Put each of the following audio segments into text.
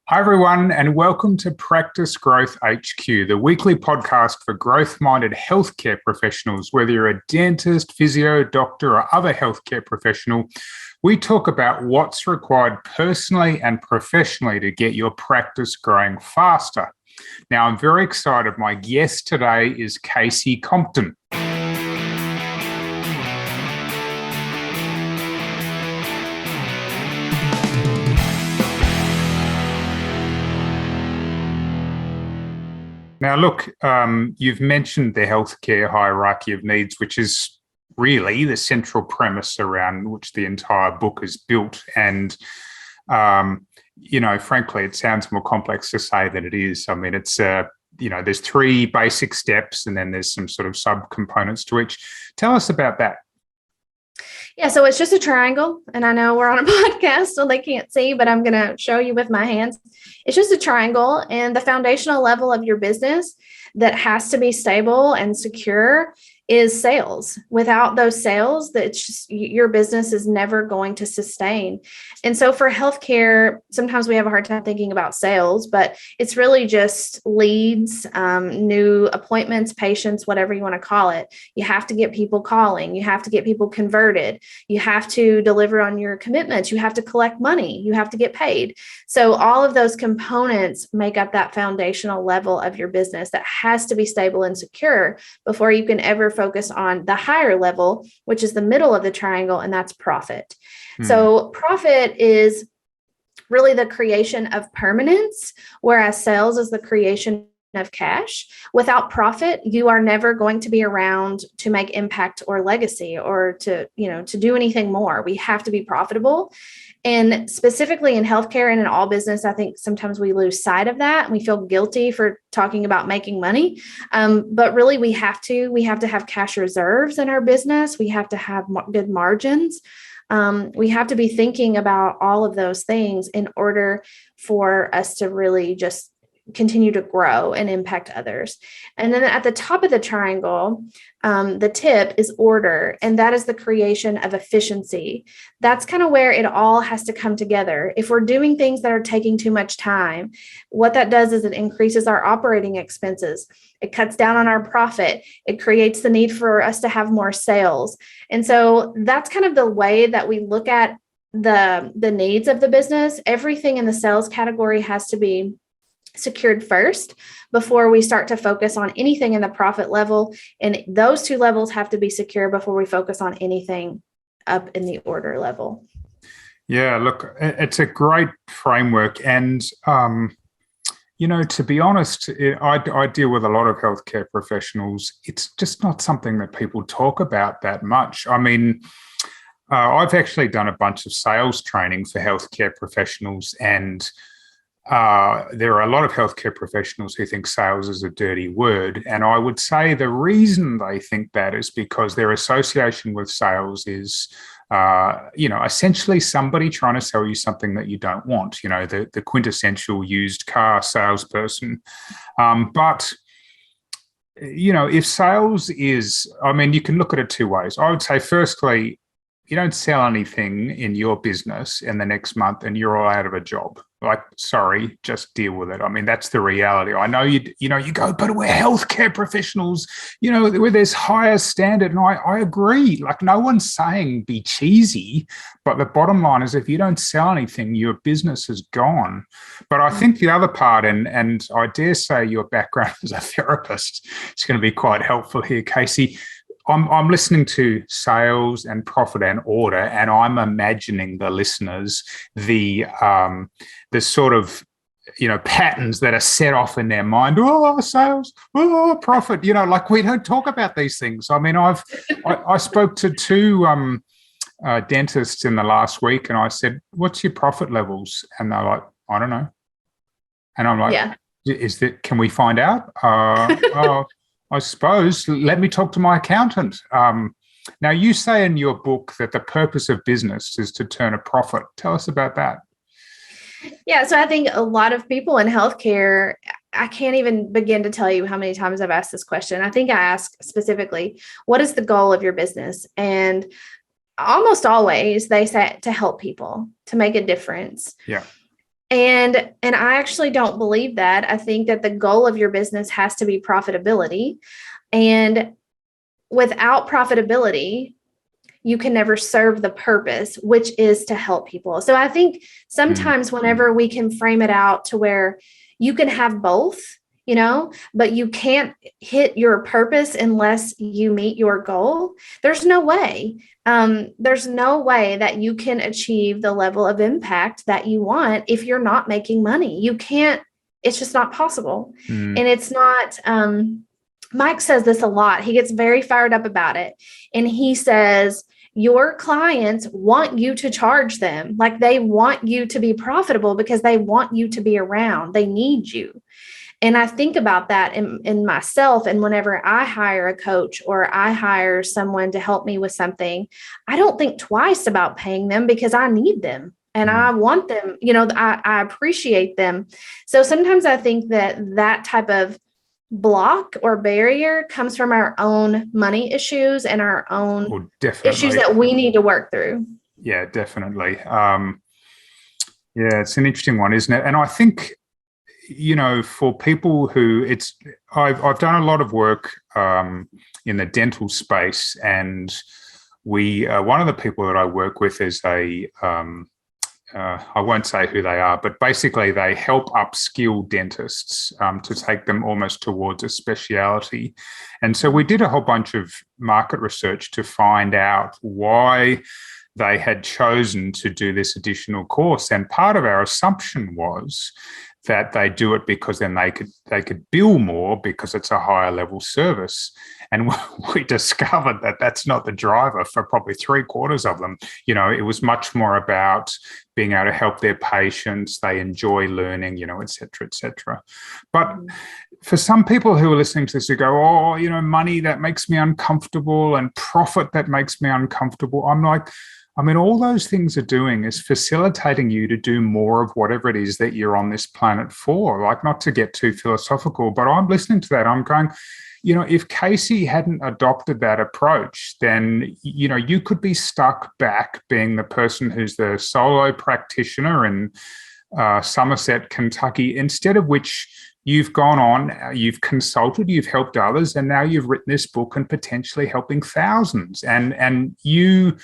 Hi, everyone, and welcome to Practice Growth HQ, the weekly podcast for growth-minded healthcare professionals. Whether you're a dentist, physio, doctor, or other healthcare professional, we talk about what's required personally and professionally to get your practice growing faster. Now, I'm very excited. My guest today is Kasey Compton. Now, look, you've mentioned the healthcare hierarchy of needs, which is really the central premise around which the entire book is built. And, frankly, it sounds more complex to say than it is. I mean, it's, there's three basic steps and then there's some sort of subcomponents to each. Tell us about that. Yeah, so it's just a triangle, and I know we're on a podcast, so they can't see, but I'm going to show you with my hands. It's just a triangle, and the foundational level of your business that has to be stable and secure is sales. Without those sales, your business is never going to sustain. And so for healthcare, sometimes we have a hard time thinking about sales, but it's really just leads, new appointments, patients, whatever you want to call it. You have to get people calling. You have to get people converted. You have to deliver on your commitments. You have to collect money. You have to get paid. So all of those components make up that foundational level of your business that has to be stable and secure before you can ever focus on the higher level, which is the middle of the triangle, and that's profit. So profit is really the creation of permanence, whereas sales is the creation of cash. Without profit, you are never going to be around to make impact or legacy or to do anything more. We have to be profitable. And specifically in healthcare and in all business, I think sometimes we lose sight of that and we feel guilty for talking about making money. But really we have to have cash reserves in our business. We have to have good margins. We have to be thinking about all of those things in order for us to really just continue to grow and impact others. And then at the top of the triangle, the tip is order, and that is the creation of efficiency. That's kind of where it all has to come together. If we're doing things that are taking too much time, what that does is it increases our operating expenses. It cuts down on our profit. It creates the need for us to have more sales. And so that's kind of the way that we look at the needs of the business. Everything in the sales category has to be secured first before we start to focus on anything in the profit level. And those two levels have to be secure before we focus on anything up in the order level. Yeah, look, it's a great framework. And, to be honest, I deal with a lot of healthcare professionals. It's just not something that people talk about that much. I mean, I've actually done a bunch of sales training for healthcare professionals, and there are a lot of healthcare professionals who think sales is a dirty word. And I would say the reason they think that is because their association with sales is, essentially somebody trying to sell you something that you don't want, the quintessential used car salesperson. But if sales is, you can look at it two ways. I would say, firstly, you don't sell anything in your business in the next month and you're all out of a job. Like, sorry, just deal with it. I mean, that's the reality. I know you go, but we're healthcare professionals, where there's higher standard. And I agree. Like, no one's saying be cheesy, but the bottom line is if you don't sell anything, your business is gone. But I think the other part, and I dare say your background as a therapist is going to be quite helpful here, Kasey. I'm listening to sales and profit and order, and I'm imagining the listeners, the sort of, patterns that are set off in their mind. Oh, sales, oh, profit, like we don't talk about these things. I mean, I spoke to two dentists in the last week and I said, what's your profit levels? And they're like, I don't know. And I'm like, yeah. Can we find out? I suppose, let me talk to my accountant. Now, you say in your book that the purpose of business is to turn a profit. Tell us about that. Yeah, so I think a lot of people in healthcare, I can't even begin to tell you how many times I've asked this question. I think I ask specifically, what is the goal of your business? And almost always they say to help people, to make a difference. Yeah. And I actually don't believe that. I think that the goal of your business has to be profitability. And without profitability, you can never serve the purpose, which is to help people. So I think sometimes whenever we can frame it out to where you can have both, but you can't hit your purpose unless you meet your goal. There's no way. There's no way that you can achieve the level of impact that you want if you're not making money. You can't, it's just not possible. And it's not, Mike says this a lot. He gets very fired up about it. And he says, your clients want you to charge them. Like they want you to be profitable because they want you to be around. They need you. And I think about that in myself. And whenever I hire a coach or I hire someone to help me with something, I don't think twice about paying them because I need them and I want them, I appreciate them. So sometimes I think that type of block or barrier comes from our own money issues and our own issues that we need to work through. Yeah, definitely. Yeah, it's an interesting one, isn't it? And I think, for people who I've done a lot of work in the dental space, and one of the people that I work with is I won't say who they are, but basically they help upskill dentists to take them almost towards a speciality. And so we did a whole bunch of market research to find out why they had chosen to do this additional course. And part of our assumption was that they do it because then they could bill more because it's a higher level service. And we discovered that that's not the driver for probably 3/4 of them. It was much more about being able to help their patients. They enjoy learning, et cetera, et cetera. But for some people who are listening to this, who go, money, that makes me uncomfortable, and profit, that makes me uncomfortable. I'm like, all those things are doing is facilitating you to do more of whatever it is that you're on this planet for. Like, not to get too philosophical, but I'm listening to that. I'm going, if Kasey hadn't adopted that approach, then, you could be stuck back being the person who's the solo practitioner in Somerset, Kentucky, instead of which you've gone on, you've consulted, you've helped others, and now you've written this book and potentially helping thousands. And you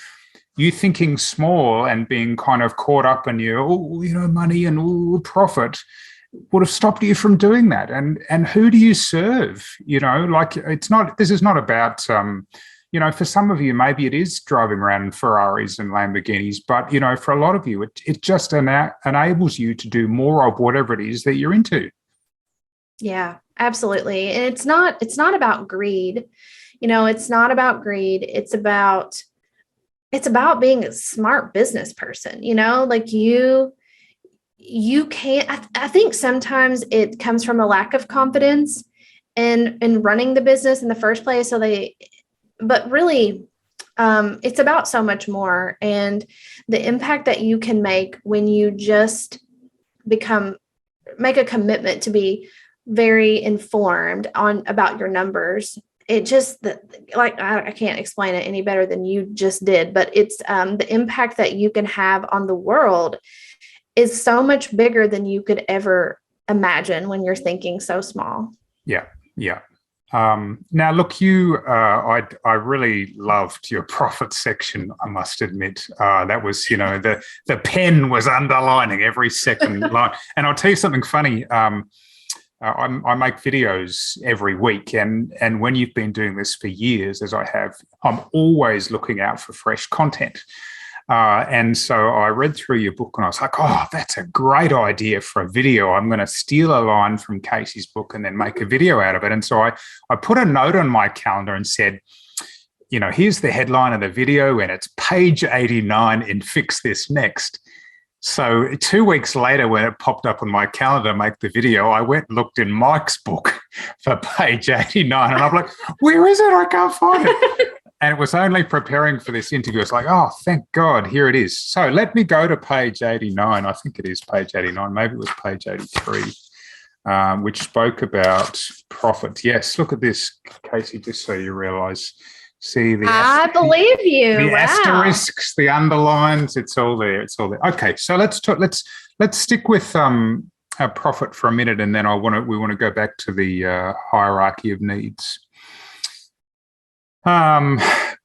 thinking small and being kind of caught up in your, money and profit would have stopped you from doing that. And who do you serve? This is not about, for some of you, maybe it is driving around in Ferraris and Lamborghinis, but, for a lot of you, it just enables you to do more of whatever it is that you're into. Yeah, absolutely. And it's not about greed. It's not about greed. It's about being a smart business person, like you can't, I think sometimes it comes from a lack of confidence in running the business in the first place. But really, it's about so much more, and the impact that you can make when you just make a commitment to be very informed about your numbers. It just, I can't explain it any better than you just did, but it's the impact that you can have on the world is so much bigger than you could ever imagine when you're thinking so small. Yeah. Now, look, I really loved your profit section, I must admit. That was, the pen was underlining every second line. And I'll tell you something funny. I make videos every week, and when you've been doing this for years, as I have, I'm always looking out for fresh content. And so I read through your book and I was like, oh, that's a great idea for a video. I'm going to steal a line from Kasey's book and then make a video out of it. And so I put a note on my calendar and said, here's the headline of the video, and it's page 89 in Fix This Next. So 2 weeks later, when it popped up on my calendar to make the video, I went and looked in Mike's book for page 89. And I'm like, where is it? I can't find it. And it was only preparing for this interview. It's like, oh, thank God, here it is. So let me go to page 89. I think it is page 89. Maybe it was page 83, which spoke about profit. Yes, look at this, Kasey, just so you realise. See I believe you. The wow. asterisks, the underlines, it's all there. Okay, so let's Let's stick with profit for a minute, and then we want to go back to the hierarchy of needs.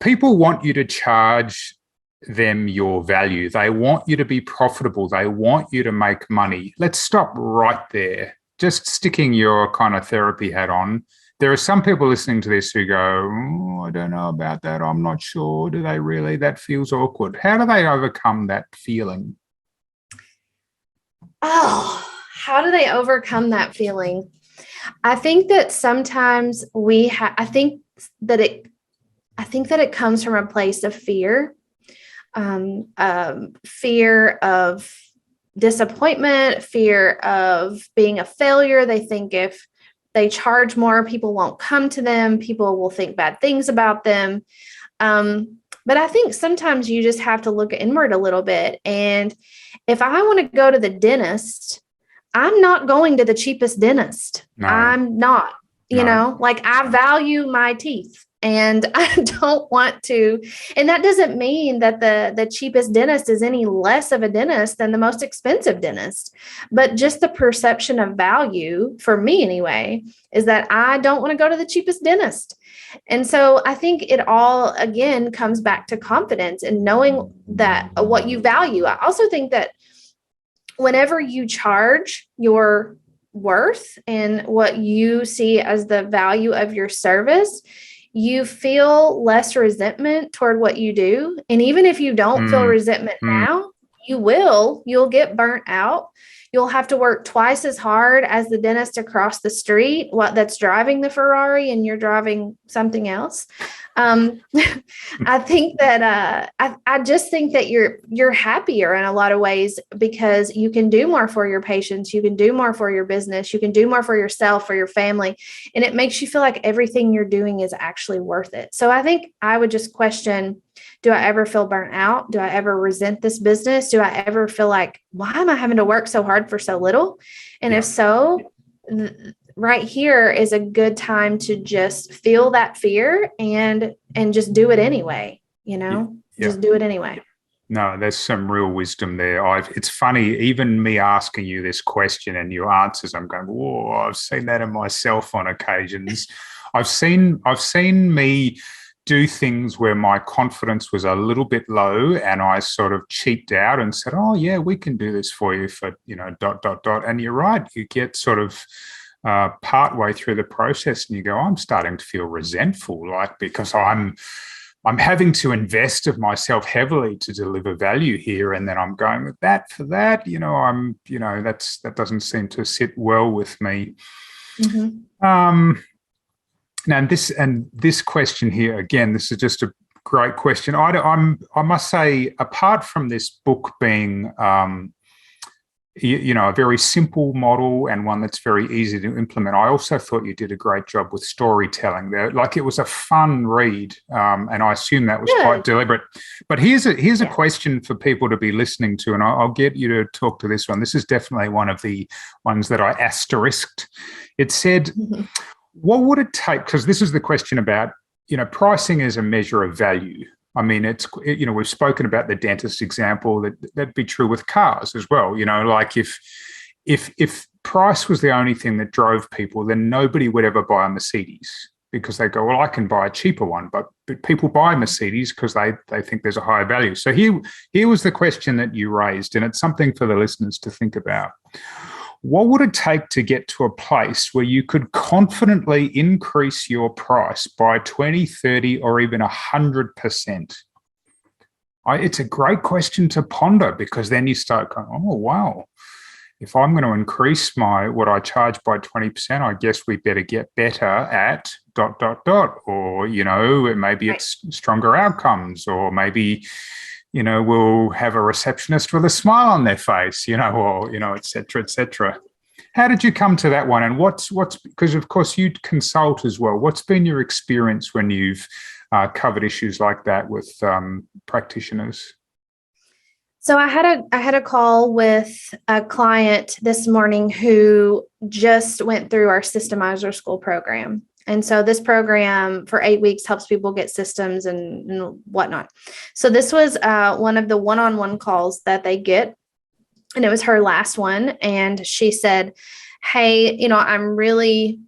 People want you to charge them your value. They want you to be profitable. They want you to make money. Let's stop right there. Just sticking your kind of therapy hat on. There are some people listening to this who go, oh, I don't know about that. I'm not sure. Do they really? That feels awkward. How do they overcome that feeling? Oh, how do they overcome that feeling? I think that sometimes I think that it comes from a place of fear, fear of disappointment, fear of being a failure. They think if they charge more, people won't come to them. People will think bad things about them. But I think sometimes you just have to look inward a little bit. And if I want to go to the dentist, I'm not going to the cheapest dentist. No. I'm not, you know, like I value my teeth. And I don't want to, and that doesn't mean that the cheapest dentist is any less of a dentist than the most expensive dentist, but just the perception of value for me anyway, is that I don't want to go to the cheapest dentist. And so I think it all, again, comes back to confidence and knowing that what you value. I also think that whenever you charge your worth and what you see as the value of your service, you feel less resentment toward what you do. And even if you don't feel resentment now, you'll get burnt out. You'll have to work twice as hard as the dentist across the street, that's driving the Ferrari and you're driving something else. I think that I just think that you're happier in a lot of ways because you can do more for your patients, you can do more for your business, you can do more for yourself, for your family, and it makes you feel like everything you're doing is actually worth it. So I think I would just question, do I ever feel burnt out? Do I ever resent this business? Do I ever feel like, why am I having to work so hard for so little? And if so, right here is a good time to just feel that fear and just do it anyway, just do it anyway. No, there's some real wisdom there. It's funny, even me asking you this question and your answers, I'm going, whoa, I've seen that in myself on occasions. I've seen me do things where my confidence was a little bit low and I sort of cheaped out and said, oh yeah, we can do this for you for, And you're right, you get sort of part way through the process and you go, I'm starting to feel resentful, because I'm having to invest of myself heavily to deliver value here. And then I'm going with that for that, that doesn't seem to sit well with me. Mm-hmm. Now, this question here, again, this is just a great question. I must say, apart from this book being, a very simple model and one that's very easy to implement, I also thought you did a great job with storytelling there. Like, it was a fun read, and I assume that was quite deliberate. But here's a question for people to be listening to, and I'll get you to talk to this one. This is definitely one of the ones that I asterisked. It said, what would it take? Because this is the question about, pricing as a measure of value. I mean, we've spoken about the dentist example, that'd be true with cars as well. Like if price was the only thing that drove people, then nobody would ever buy a Mercedes because they go, well, I can buy a cheaper one, but people buy Mercedes because they think there's a higher value. So here was the question that you raised, and it's something for the listeners to think about. What would it take to get to a place where you could confidently increase your price by 20, 30, or even 100%? It's a great question to ponder, because then you start going, oh, wow, if I'm going to increase what I charge by 20%, I guess we better get better at ... Or, maybe it's stronger outcomes, or maybe we'll have a receptionist with a smile on their face, or, et cetera, et cetera. How did you come to that one? And what's because of course you consult as well. What's been your experience when you've covered issues like that with practitioners? So I had a call with a client this morning who just went through our Systemizer School program. And so this program for 8 weeks helps people get systems and whatnot. So this was one of the one-on-one calls that they get. and it was her last one. And she said, hey, I'm really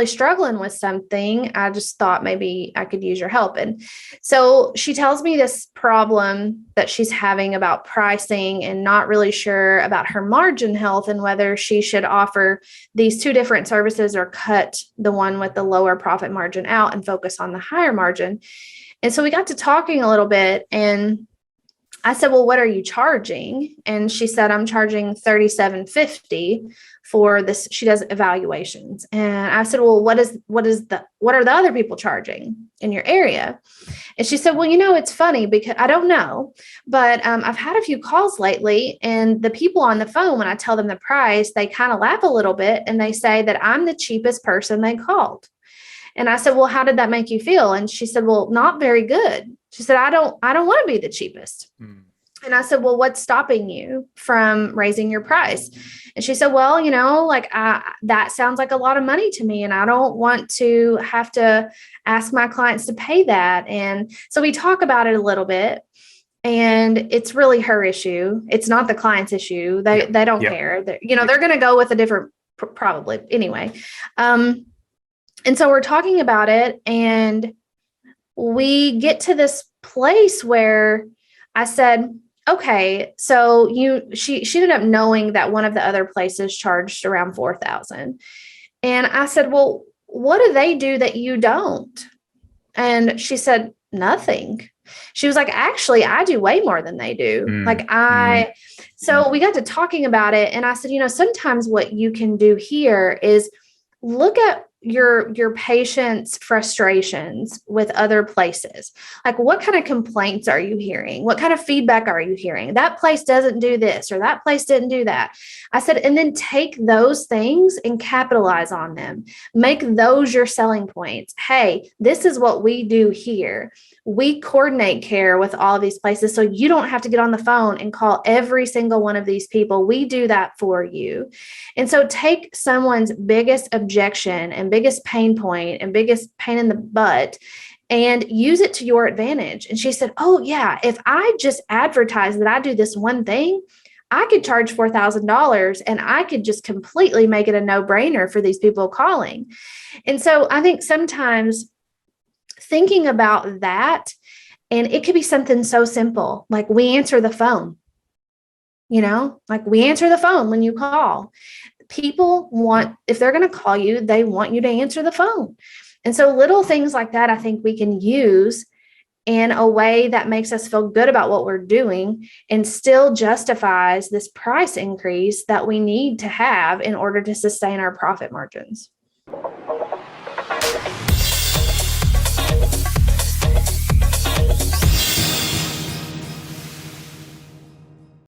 struggling with something. I just thought maybe I could use your help. And so she tells me this problem that she's having about pricing and not really sure about her margin health and whether she should offer these two different services or cut the one with the lower profit margin out and focus on the higher margin. And so we got to talking a little bit, and I said, well, what are you charging? And she said, I'm charging $37.50 for this. She does evaluations. And I said, well, what are the other people charging in your area? And she said, well, it's funny because I don't know, but I've had a few calls lately, and the people on the phone, when I tell them the price, they kind of laugh a little bit and they say that I'm the cheapest person they called. And I said, well, how did that make you feel? And she said, well, not very good. She said, I don't want to be the cheapest. Mm. And I said, well, what's stopping you from raising your price? And she said, well, that sounds like a lot of money to me, and I don't want to have to ask my clients to pay that. And so we talk about it a little bit, and it's really her issue. It's not the client's issue. They don't care. They're going to go with a different, probably anyway. And so we're talking about it, and we get to this place where I said, okay, so she ended up knowing that one of the other places charged around $4,000. And I said, well, what do they do that you don't? And she said, nothing. She was like, actually, I do way more than they do. So we got to talking about it. And I said, sometimes what you can do here is look at your patient's frustrations with other places. Like, what kind of complaints are you hearing? What kind of feedback are you hearing? That place doesn't do this, or that place didn't do that. I said, and then take those things and capitalize on them. Make those your selling points. Hey, this is what we do here. We coordinate care with all of these places, so you don't have to get on the phone and call every single one of these people. We do that for you. And so take someone's biggest objection and biggest pain point and biggest pain in the butt and use it to your advantage. And she said, oh yeah, if I just advertise that I do this one thing, I could charge $4,000 and I could just completely make it a no-brainer for these people calling. And so I think sometimes thinking about that, and it could be something so simple, like we answer the phone, like we answer the phone when you call. People if they're going to call you, they want you to answer the phone. And so little things like that, I think we can use in a way that makes us feel good about what we're doing and still justifies this price increase that we need to have in order to sustain our profit margins.